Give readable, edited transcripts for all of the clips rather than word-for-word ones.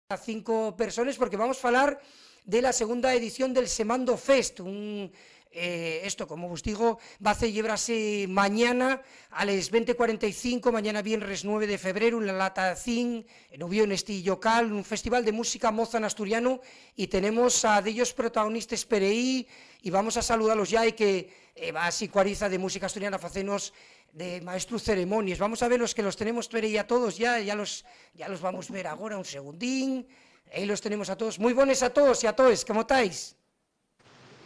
a 5 personas porque vamos a falar de la segunda edición del Semando Fest, esto, como os digo, va a celebrarse mañana a las 20:45, mañana viernes 9 de febrero, en la Lata 5, en Ubió, en este local, un festival de música moza en asturiano, y tenemos a de ellos protagonistas per ahí, y vamos a saludarlos ya, y que va a Sicuariza de música asturiana, facenos de maestro ceremonias. Vamos a ver los que los tenemos per ahí a todos, ya los vamos a ver ahora, un segundín. Ahí los tenemos a todos. Muy buenos a todos y a todos, ¿cómo estáis?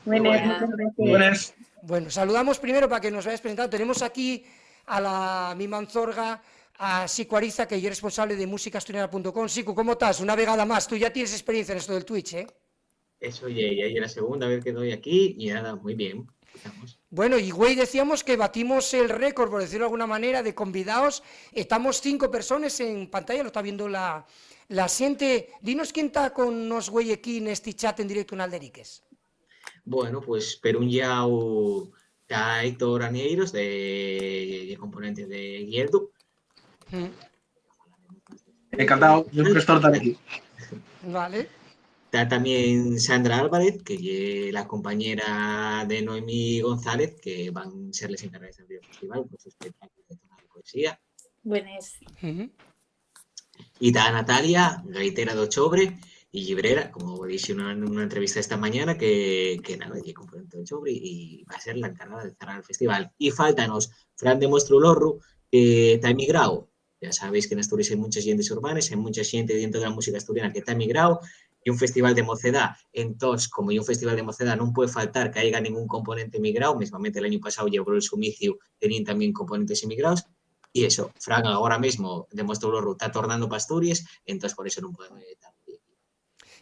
Buenas, muchas gracias. Buenas. Bueno, saludamos primero para que nos vayáis presentando. Tenemos aquí a mi manzorga, a Sicu Ariza, que es responsable de musicaasturiana.com. Sicu, ¿cómo estás? Una vegada más. Tú ya tienes experiencia en esto del Twitch, ¿eh? Eso ya es la segunda vez que doy aquí y nada, muy bien. Estamos. Bueno, y güey, decíamos que batimos el récord, por decirlo de alguna manera, de convidados. Estamos 5 personas en pantalla, lo está viendo la gente. Dinos quién está con nos güey aquí en este chat en directo en Alderiques. Bueno, pues per un lado está Héctor Anieiros, de componente de Guierdu. Encantado, yo un gestor estar aquí. Vale. Está también Sandra Álvarez, que es la compañera de Noemí González, que van a ser las encargadas del festival por su espectáculo de tonal de poesía. Buenas. Y está Natalia, gaitera de Ochobre y librera, como dije en una entrevista esta mañana, que nada, es componente de Ochobre y va a ser la encargada de cerrar el festival. Y faltanos Fran de Mostrolorru, que está emigrado. Ya sabéis que en Asturias hay muchas gentes urbanas, hay mucha gente dentro de la música asturiana que está emigrado, y un festival de mocedad. Entonces, como hay un festival de mocedad, no puede faltar que haya ningún componente emigrado. Mismamente el año pasado llevó el sumicio, tenían también componentes emigrados. Y eso, Fran ahora mismo demostró lo está tornando para Asturias, entonces por eso no podemos estar.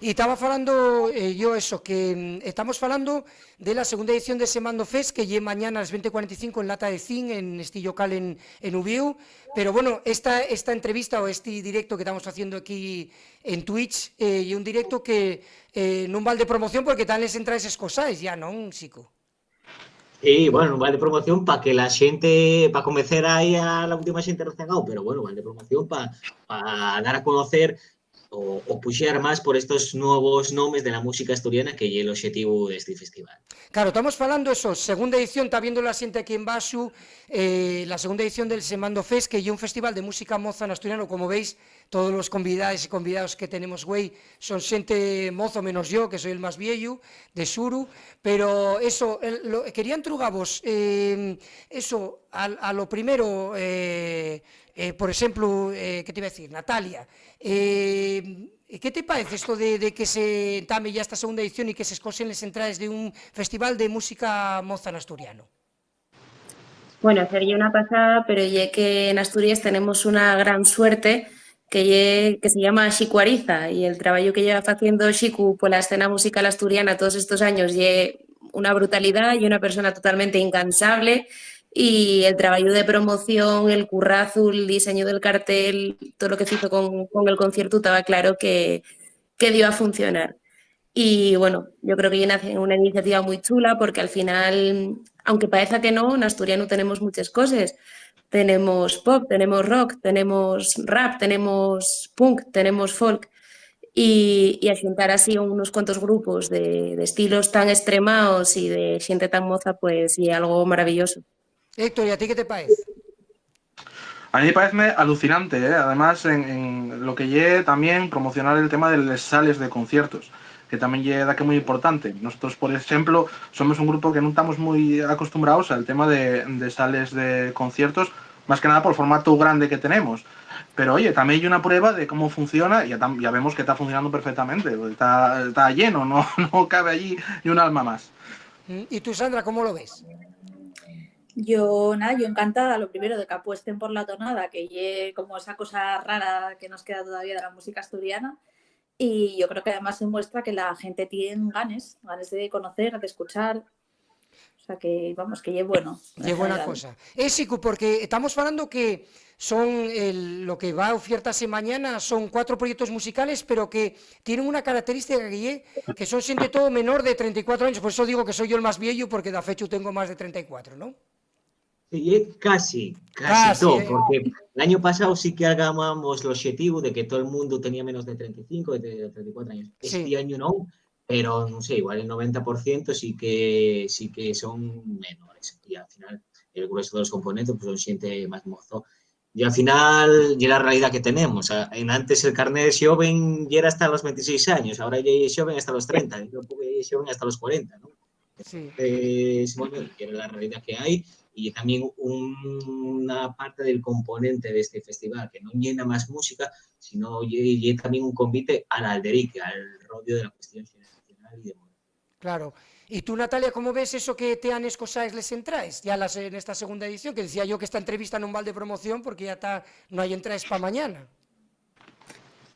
Y estaba falando yo eso, que estamos falando de la segunda edición de Semando Fest, que llegue mañana a las 20:45 en Lata de Zinc, en este local en Ubiu. Pero bueno, esta entrevista o este directo que estamos haciendo aquí en Twitch, y un directo que no vale de promoción porque tal les entra esas cosas ya, ¿no, Sico? Y bueno, vale de promoción para que la gente, para convencer ahí a la última gente recién, pero bueno, vale de promoción para dar a conocer o puxear más por estos nuevos nombres de la música asturiana, que es el objetivo de este festival. Claro, estamos falando eso, segunda edición, está viendo la gente aquí en Basu, la segunda edición del Semando Fest, que es un festival de música moza en asturiano. Como veis, todos los convidados y convidados que tenemos, güey, son gente mozo, menos yo, que soy el más viejo, de Suru, pero eso, querían trugavos, eso, a lo primero, por ejemplo, ¿qué te iba a decir? Natalia, ¿qué te parece esto de que se entame ya esta segunda edición y que se escosen las entradas de un festival de música moza en asturiano? Bueno, sería una pasada, pero ya que en Asturias tenemos una gran suerte que se llama Sicu Ariza, y el trabajo que lleva haciendo Sicu por la escena musical asturiana todos estos años es una brutalidad y una persona totalmente incansable. Y el trabajo de promoción, el currazo, el diseño del cartel, todo lo que se hizo con el concierto, estaba claro que dio a funcionar. Y bueno, yo creo que es una iniciativa muy chula porque al final, aunque parezca que no, en asturiano tenemos muchas cosas. Tenemos pop, tenemos rock, tenemos rap, tenemos punk, tenemos folk. Y asentar así unos cuantos grupos de estilos tan extremados y de gente tan moza, pues y algo maravilloso. Héctor, ¿y a ti qué te parece? A mí me parece alucinante, ¿eh? Además, en lo que lleve también promocionar el tema de las sales de conciertos, que también llega que muy importante. Nosotros, por ejemplo, somos un grupo que no estamos muy acostumbrados al tema de sales de conciertos, más que nada por el formato grande que tenemos. Pero oye, también hay una prueba de cómo funciona y ya vemos que está funcionando perfectamente. Está lleno, no cabe allí ni un alma más. ¿Y tú, Sandra, cómo lo ves? Yo encantada, lo primero, de que apuesten por la tonada, que es como esa cosa rara que nos queda todavía de la música asturiana. Y yo creo que además se muestra que la gente tiene ganas de conocer, de escuchar. O sea que, vamos, que es bueno. Es buena cosa. Sicu, porque estamos hablando que son lo que va a ofertarse mañana, son 4 proyectos musicales, pero que tienen una característica que son siempre todo menor de 34 años. Por eso digo que soy yo el más viejo, porque de fecha tengo más de 34, ¿no? Sí, casi Casi, todo, porque el año pasado sí que hagamos el objetivo de que todo el mundo tenía menos de 35, de 34 años. Sí. Este año no, pero no sé, igual el 90% sí que son menores. Y al final, el grueso de los componentes pues son gente más mozo. Y al final, ya la realidad que tenemos. Antes el carnet de joven ya era hasta los 26 años, ahora ya es joven hasta los 30, y un poco ya es joven hasta los 40, ¿no? Sí. Bueno, que es la realidad que hay y también una parte del componente de este festival que no llena más música, sino llena también un convite al alderique, al rollo de la cuestión generacional y de moda. Claro. Y tú, Natalia, ¿cómo ves eso que tean escosáis les entraes? Ya en esta segunda edición, que decía yo que esta entrevista non val de promoción porque ya no hay entraes para mañana.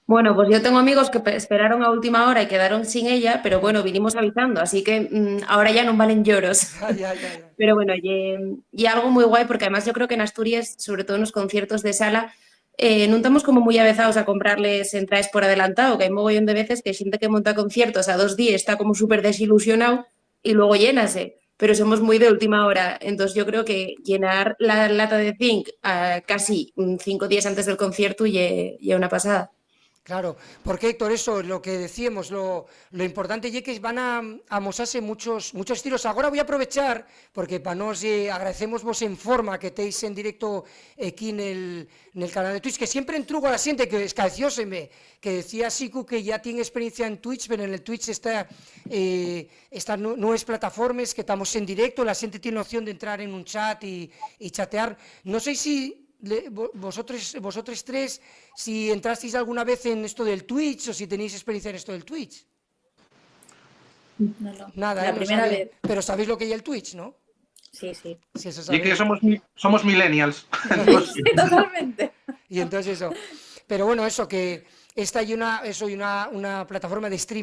Bueno, pues yo tengo amigos que esperaron a última hora y quedaron sin ella, pero bueno, vinimos avisando, así que ahora ya non valen lloros. Ya. Pero bueno, y algo moi guai, porque además yo creo que en Asturias, sobre todo nos conciertos de sala, non estamos como moi avezados a comprarles entraes por adelantado, que hai mogollón de veces que xente que monta conciertos a 2 días está como súper desilusionado y luego llénase, pero somos moi de última hora. Entonces yo creo que llenar la lata de zinc casi 5 días antes del concierto y una pasada. Claro, porque Héctor, eso, lo que decíamos, lo importante es que van a amosarse muchos estilos. Ahora voy a aprovechar, porque para nos agradecemos vos en forma que estéis en directo aquí en el canal de Twitch, que siempre entrugo a la gente que escacióseme, que decía Siku que ya tiene experiencia en Twitch, pero en el Twitch está no es plataformas, que estamos en directo, la gente tiene opción de entrar en un chat y chatear. No sé si vosotros tres, si entrasteis alguna vez en esto del Twitch o si tenéis experiencia en esto del Twitch. No. Nada, La primera vez. Pero sabéis lo que hay el Twitch, ¿no? Sí. Sí, eso Y sabéis. que somos millennials. Sí, totalmente. Y entonces eso. Pero bueno, eso, que esta hay una plataforma de streaming